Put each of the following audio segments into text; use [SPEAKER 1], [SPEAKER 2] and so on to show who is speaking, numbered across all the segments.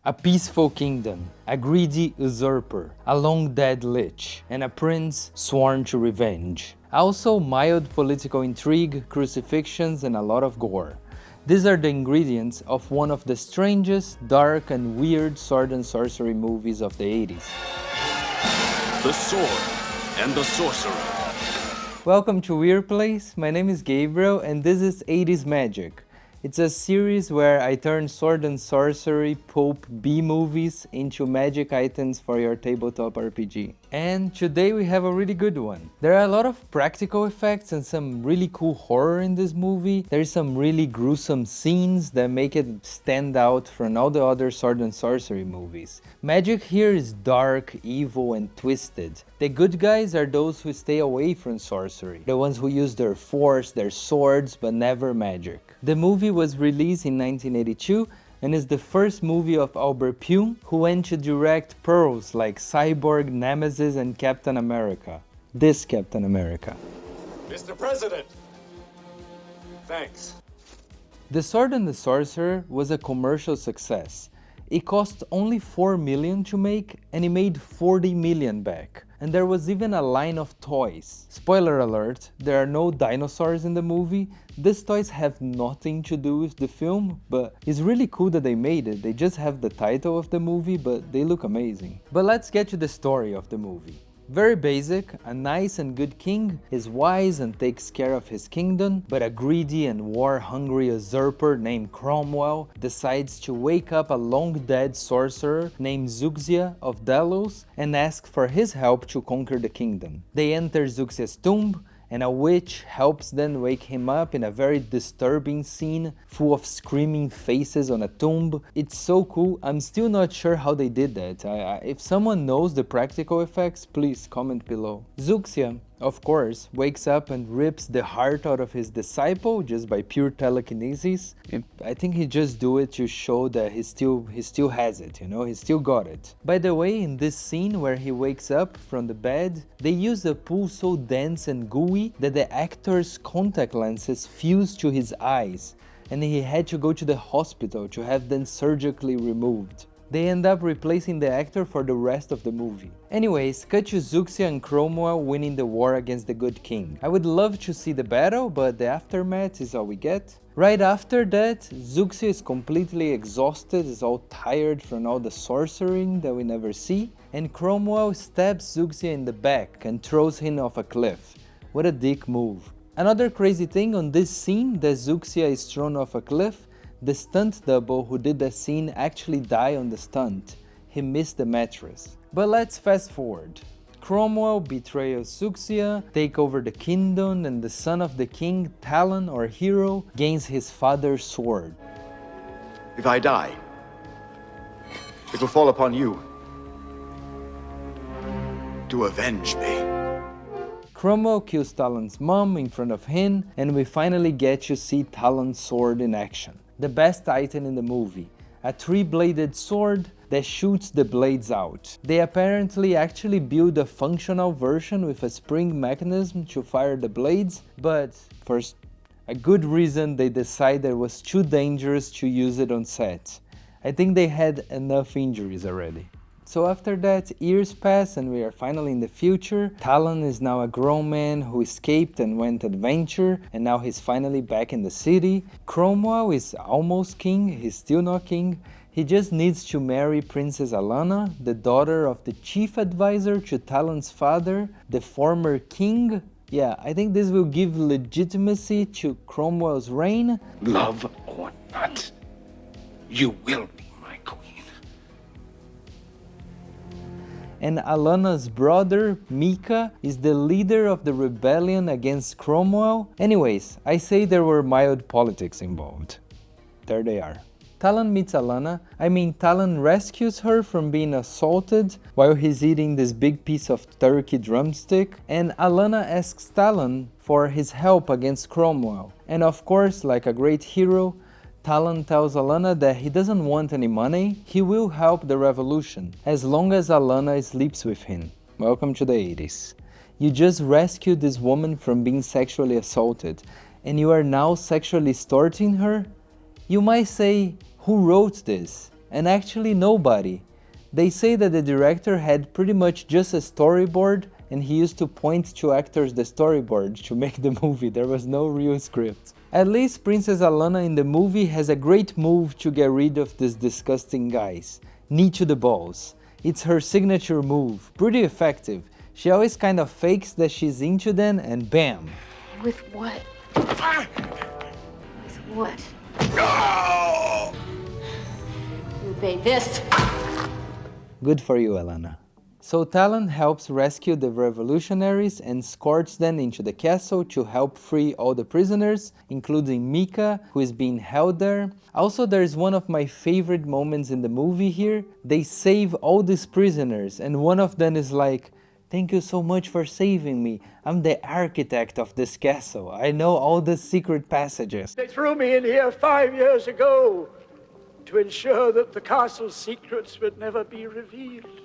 [SPEAKER 1] A peaceful kingdom, a greedy usurper, a long-dead lich, and a prince sworn to revenge. Also mild political intrigue, crucifixions, and a lot of gore. These are the ingredients of one of the strangest, dark, and weird sword and sorcery movies of the 80s.
[SPEAKER 2] The Sword and the Sorcerer.
[SPEAKER 1] Welcome to Weird Place, my name is Gabriel and this is 80s Magic. It's a series where I turn sword and sorcery pulp B-movies into magic items for your tabletop RPG. And today we have a really good one. There are a lot of practical effects and some really cool horror in this movie. There's some really gruesome scenes that make it stand out from all the other sword and sorcery movies. Magic here is dark, evil, and twisted. The good guys are those who stay away from sorcery, the ones who use their force, their swords, but never magic. The movie was released in 1982 and is the first movie of Albert Pyun, who went to direct pearls like Cyborg, Nemesis, and Captain America. This Captain America.
[SPEAKER 3] Mr. President! Thanks.
[SPEAKER 1] The Sword and the Sorcerer was a commercial success. It cost only $4 million to make and it made $40 million back. And there was even a line of toys. Spoiler alert, there are no dinosaurs in the movie. These toys have nothing to do with the film, but it's really cool that they made it. They just have the title of the movie, but they look amazing. But let's get to the story of the movie. Very basic, a nice and good king is wise and takes care of his kingdom, but a greedy and war-hungry usurper named Cromwell decides to wake up a long-dead sorcerer named Zuxia of Delos and ask for his help to conquer the kingdom. They enter Zuxia's tomb, and a witch helps them wake him up in a very disturbing scene full of screaming faces on a tomb. It's so cool, I'm still not sure how they did that. If someone knows the practical effects, please comment below. Zuxia, of course, wakes up and rips the heart out of his disciple just by pure telekinesis. I think he just do it to show that he still has it, you know, he still got it. By the way, in this scene where he wakes up from the bed, they use a pool so dense and gooey that the actor's contact lenses fused to his eyes, and he had to go to the hospital to have them surgically removed. They end up replacing the actor for the rest of the movie. Anyways, cut to Zuxia and Cromwell winning the war against the good king. I would love to see the battle, but the aftermath is all we get. Right after that, Zuxia is completely exhausted, is all tired from all the sorcering that we never see, and Cromwell stabs Zuxia in the back and throws him off a cliff. What a dick move. Another crazy thing on this scene that Zuxia is thrown off a cliff, the stunt double who did the scene actually died on the stunt. He missed the mattress. But let's fast forward. Cromwell betrays Zuxia, take over the kingdom, and the son of the king, Talon or Hero, gains his father's sword.
[SPEAKER 3] If I die, it will fall upon you to avenge me.
[SPEAKER 1] Cromwell kills Talon's mom in front of him, and we finally get to see Talon's sword in action. The best item in the movie, a three-bladed sword that shoots the blades out. They apparently actually build a functional version with a spring mechanism to fire the blades, but for a good reason they decided it was too dangerous to use it on set. I think they had enough injuries already. So after that, years pass and we are finally in the future. Talon is now a grown man who escaped and went adventure, and now he's finally back in the city. Cromwell is almost king, he's still not king. He just needs to marry Princess Alana, the daughter of the chief advisor to Talon's father, the former king. Yeah, I think this will give legitimacy to Cromwell's reign.
[SPEAKER 2] Love or not, you will be my queen.
[SPEAKER 1] And Alana's brother, Mika, is the leader of the rebellion against Cromwell. Anyways, I say there were mild politics involved. There they are. Talon meets Alana. Talon rescues her from being assaulted while he's eating this big piece of turkey drumstick, and Alana asks Talon for his help against Cromwell. And of course, like a great hero, Talon tells Alana that he doesn't want any money, he will help the revolution, as long as Alana sleeps with him. Welcome to the 80s. You just rescued this woman from being sexually assaulted, and you are now sexually extorting her? You might say, who wrote this? And actually nobody. They say that the director had pretty much just a storyboard and he used to point to actors the storyboard to make the movie. There was no real script. At least Princess Alana in the movie has a great move to get rid of these disgusting guys. Knee to the balls. It's her signature move, pretty effective. She always kind of fakes that she's into them and bam.
[SPEAKER 4] With what? With what? You obey this.
[SPEAKER 1] Good for you, Alana. So Talon helps rescue the revolutionaries and escorts them into the castle to help free all the prisoners, including Mika, who is being held there. Also, there is one of my favorite moments in the movie here. They save all these prisoners and one of them is like, "Thank you so much for saving me. I'm the architect of this castle. I know all the secret passages."
[SPEAKER 5] They threw me in here 5 years ago to ensure that the castle's secrets would never be revealed.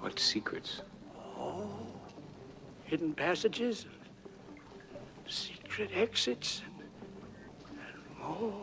[SPEAKER 2] What secrets?
[SPEAKER 5] Hidden passages, secret exits, and more.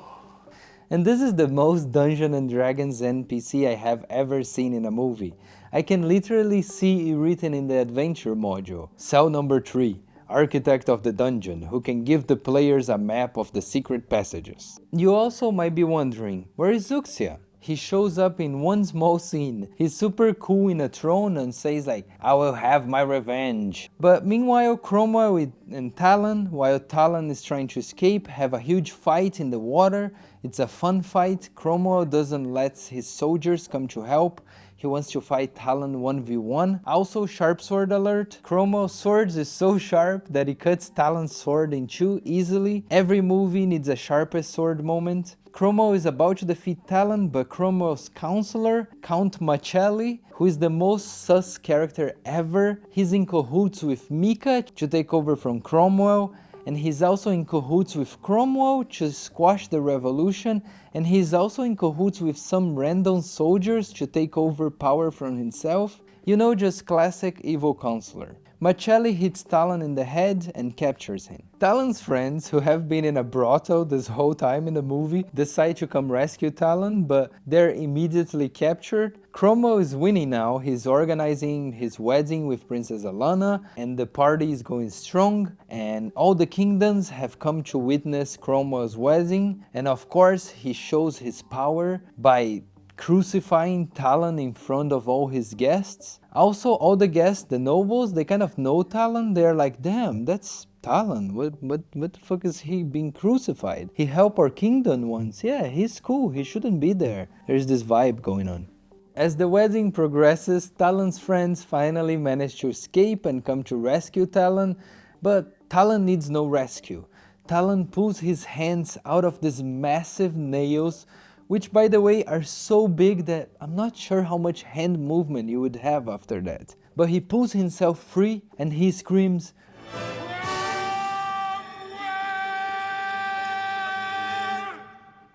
[SPEAKER 1] And this is the most Dungeons and Dragons NPC I have ever seen in a movie. I can literally see it written in the adventure module. Cell number 3, architect of the dungeon, who can give the players a map of the secret passages. You also might be wondering, where is Zuxia? He shows up in one small scene. He's super cool in a throne and says like, "I will have my revenge." But meanwhile, Cromwell and Talon, while Talon is trying to escape, have a huge fight in the water. It's a fun fight. Cromwell doesn't let his soldiers come to help. He wants to fight Talon 1v1. Also, sharp sword alert. Cromwell's sword is so sharp that he cuts Talon's sword in two easily. Every movie needs a sharpest sword moment. Cromwell is about to defeat Talon, but Cromwell's counselor, Count Machelli, who is the most sus character ever, he's in cahoots with Mika to take over from Cromwell, and he's also in cahoots with Cromwell to squash the revolution, and he's also in cahoots with some random soldiers to take over power from himself. You know, just classic evil counselor. Machelli hits Talon in the head and captures him. Talon's friends, who have been in a brothel this whole time in the movie, decide to come rescue Talon, but they're immediately captured. Cromwell is winning now. He's organizing his wedding with Princess Alana, and the party is going strong, and all the kingdoms have come to witness Cromwell's wedding, and of course he shows his power by crucifying Talon in front of all his guests. Also, all the guests, the nobles, they kind of know Talon. They're like, "Damn, that's Talon. What the fuck is he being crucified? He helped our kingdom once. Yeah, he's cool. He shouldn't be there." There's this vibe going on. As the wedding progresses, Talon's friends finally manage to escape and come to rescue Talon, but Talon needs no rescue. Talon pulls his hands out of these massive nails, which by the way are so big that I'm not sure how much hand movement you would have after that. But he pulls himself free and he screams,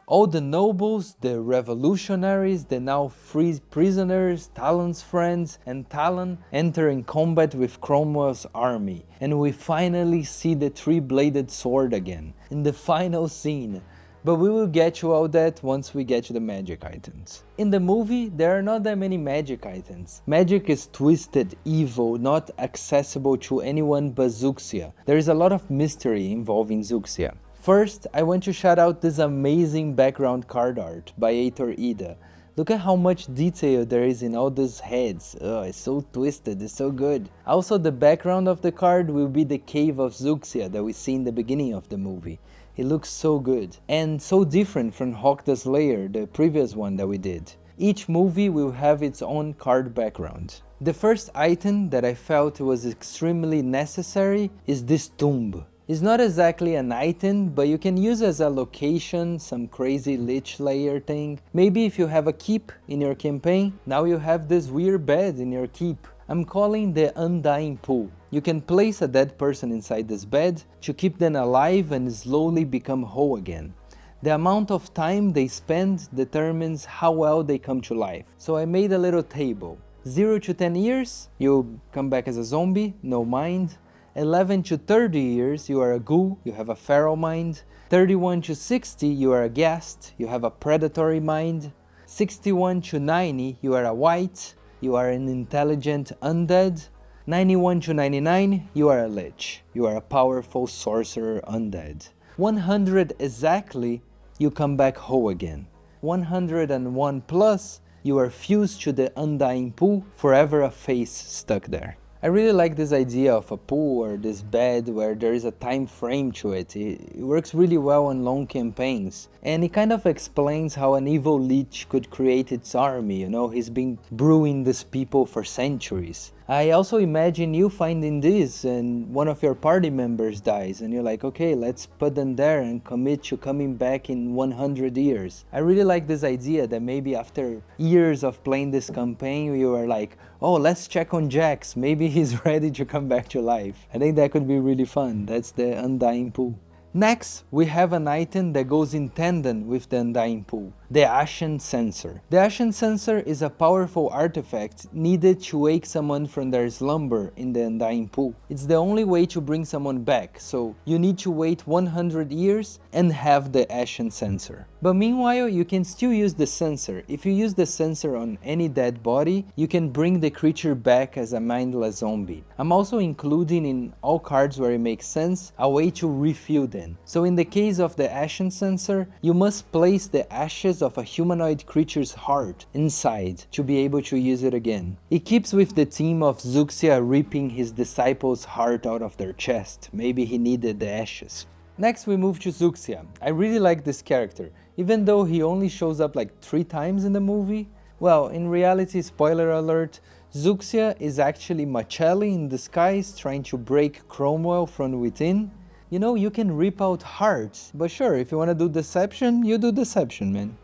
[SPEAKER 1] all the nobles, the revolutionaries, the now free prisoners, Talon's friends, and Talon enter in combat with Cromwell's army. And we finally see the three-bladed sword again, in the final scene. But we will get to all that once we get to the magic items. In the movie, there are not that many magic items. Magic is twisted, evil, not accessible to anyone but Zuxia. There is a lot of mystery involving Zuxia. First, I want to shout out this amazing background card art by Heitor Yida. Look at how much detail there is in all these heads. It's so twisted, it's so good. Also, the background of the card will be the cave of Zuxia that we see in the beginning of the movie. It looks so good and so different from Hawk the Slayer, the previous one that we did. Each movie will have its own card background. The first item that I felt was extremely necessary is this tomb. It's not exactly an item, but you can use as a location, some crazy lich layer thing. Maybe if you have a keep in your campaign, now you have this weird bed in your keep. I'm calling the Undying Pool. You can place a dead person inside this bed to keep them alive and slowly become whole again. The amount of time they spend determines how well they come to life. So I made a little table. 0 to 10 years, you come back as a zombie, no mind. 11 to 30 years, you are a ghoul, you have a feral mind. 31 to 60, you are a ghast, you have a predatory mind. 61 to 90, you are a white, you are an intelligent undead. 91 to 99, you are a lich, you are a powerful sorcerer undead. 100 exactly, you come back whole again. 101 plus, you are fused to the undying pool, forever a face stuck there. I really like this idea of a pool or this bed where there is a time frame to it. It works really well on long campaigns. And it kind of explains how an evil lich could create its army, you know, he's been brewing these people for centuries. I also imagine you finding this and one of your party members dies and you're like, okay, let's put them there and commit to coming back in 100 years. I really like this idea that maybe after years of playing this campaign, you are like, oh, let's check on Jax, maybe he's ready to come back to life. I think that could be really fun. That's the Undying Pool. Next, we have an item that goes in tandem with the Undying Pool, the Ashen Censer. The Ashen Censer is a powerful artifact needed to wake someone from their slumber in the Undying Pool. It's the only way to bring someone back, so you need to wait 100 years and have the Ashen Censer. But meanwhile, you can still use the censer. If you use the censer on any dead body, you can bring the creature back as a mindless zombie. I'm also including in all cards where it makes sense, a way to refill them. So in the case of the Ashen Censer, you must place the ashes of a humanoid creature's heart inside to be able to use it again. It keeps with the theme of Zuxia ripping his disciples' heart out of their chest. Maybe he needed the ashes. Next we move to Zuxia. I really like this character, even though he only shows up like 3 times in the movie. Well, in reality, spoiler alert, Zuxia is actually Machelli in disguise trying to break Cromwell from within. You know, you can rip out hearts, but sure, if you wanna do deception, you do deception, man.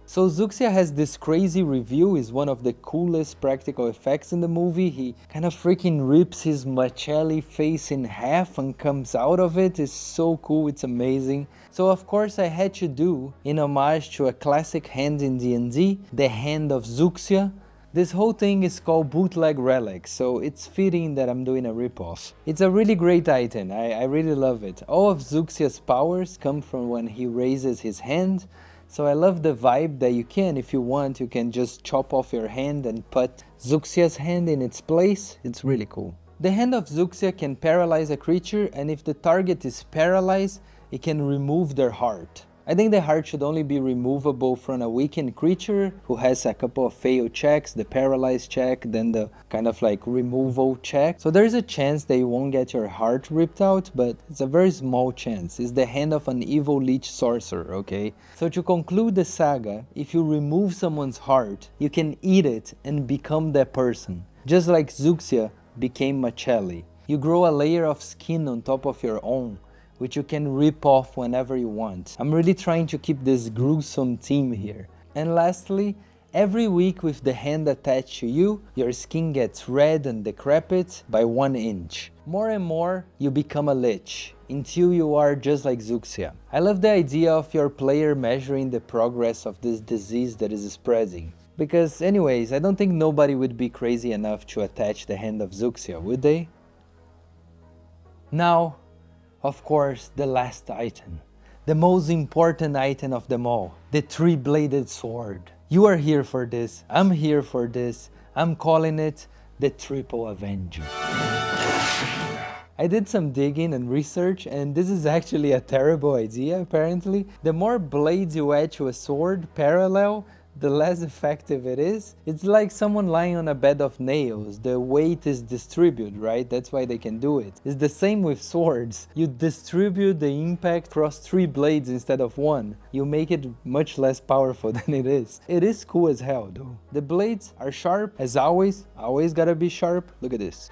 [SPEAKER 1] So Zuxia has this crazy reveal, is one of the coolest practical effects in the movie. He kind of freaking rips his Machelli face in half and comes out of it. It's so cool, it's amazing. So of course I had to do, in homage to a classic hand in D&D, the Hand of Zuxia. This whole thing is called Bootleg Relic, so it's fitting that I'm doing a ripoff. It's a really great item, I really love it. All of Zuxia's powers come from when he raises his hand, so I love the vibe that you can, if you want, you can just chop off your hand and put Zuxia's hand in its place. It's really cool. The Hand of Zuxia can paralyze a creature, and if the target is paralyzed, it can remove their heart. I think the heart should only be removable from a weakened creature who has a couple of failed checks, the paralyzed check, then the kind of like removal check. So there's a chance that you won't get your heart ripped out, but it's a very small chance. It's the hand of an evil lich sorcerer, okay? So to conclude the saga, if you remove someone's heart, you can eat it and become that person. Just like Zuxia became Machelli. You grow a layer of skin on top of your own, which you can rip off whenever you want. I'm really trying to keep this gruesome theme here. And lastly, every week with the hand attached to you, your skin gets red and decrepit by 1 inch. More and more, you become a lich, until you are just like Zuxia. I love the idea of your player measuring the progress of this disease that is spreading. Because anyways, I don't think nobody would be crazy enough to attach the Hand of Zuxia, would they? Now, of course, the last item. The most important item of them all. The 3-bladed sword. You are here for this. I'm here for this. I'm calling it the Triple Avenger. I did some digging and research, and this is actually a terrible idea apparently. The more blades you add to a sword parallel, the less effective it is. It's like someone lying on a bed of nails. The weight is distributed, right? That's why they can do it. It's the same with swords. You distribute the impact across 3 blades instead of 1. You make it much less powerful than it is. It is cool as hell though. The blades are sharp as always gotta be sharp. Look at this.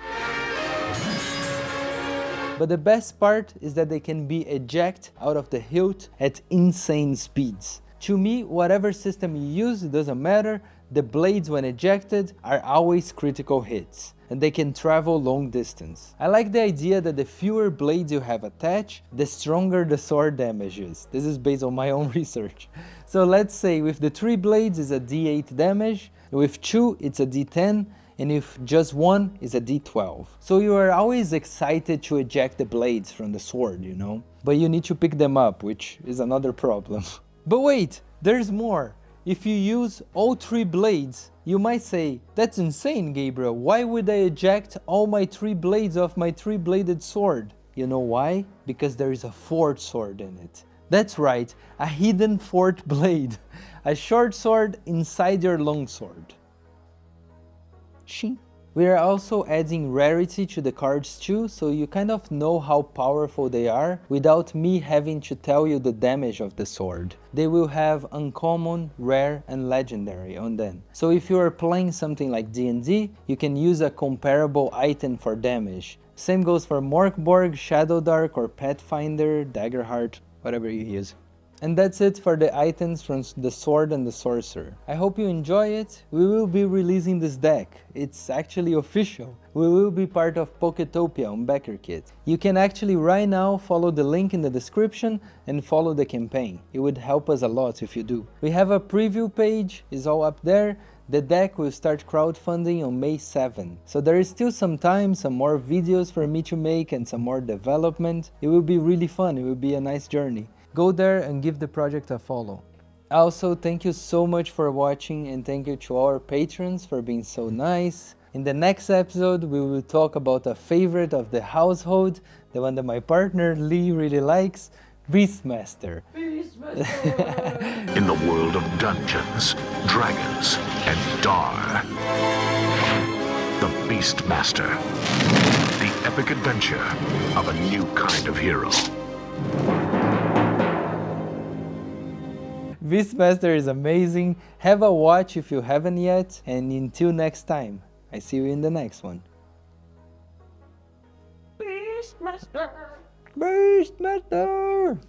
[SPEAKER 1] But the best part is that they can be ejected out of the hilt at insane speeds. To me, whatever system you use, it doesn't matter, the blades when ejected are always critical hits, and they can travel long distance. I like the idea that the fewer blades you have attached, the stronger the sword damage is. This is based on my own research. So let's say with the 3 blades is a d8 damage, with 2 it's a d10, and if just 1 is a d12. So you are always excited to eject the blades from the sword, you know? But you need to pick them up, which is another problem. But wait, there's more! If you use all 3 blades, you might say, that's insane, Gabriel, why would I eject all my 3 blades of my 3-bladed sword? You know why? Because there is a 4th sword in it. That's right, a hidden 4th blade. A short sword inside your long sword. Shing. We are also adding rarity to the cards too, so you kind of know how powerful they are without me having to tell you the damage of the sword. They will have uncommon, rare and legendary on them. So if you are playing something like D&D, you can use a comparable item for damage. Same goes for Morkborg, Shadow Dark or Pathfinder, Daggerheart, whatever you use. And that's it for the items from the Sword and the Sorcerer. I hope you enjoy it. We will be releasing this deck. It's actually official. We will be part of Poketopia on BackerKit. You can actually right now follow the link in the description and follow the campaign. It would help us a lot if you do. We have a preview page, it's all up there. The deck will start crowdfunding on May 7. So there is still some time, some more videos for me to make and some more development. It will be really fun, it will be a nice journey. Go there and give the project a follow. Also, thank you so much for watching and thank you to all our patrons for being so nice. In the next episode, we will talk about a favorite of the household, the one that my partner Lee really likes, Beastmaster.
[SPEAKER 6] In the world of dungeons, dragons, and Dar. The Beastmaster. The epic adventure of a new kind of hero.
[SPEAKER 1] Beastmaster is amazing. Have a watch if you haven't yet. And until next time, I see you in the next one. Beastmaster! Beastmaster!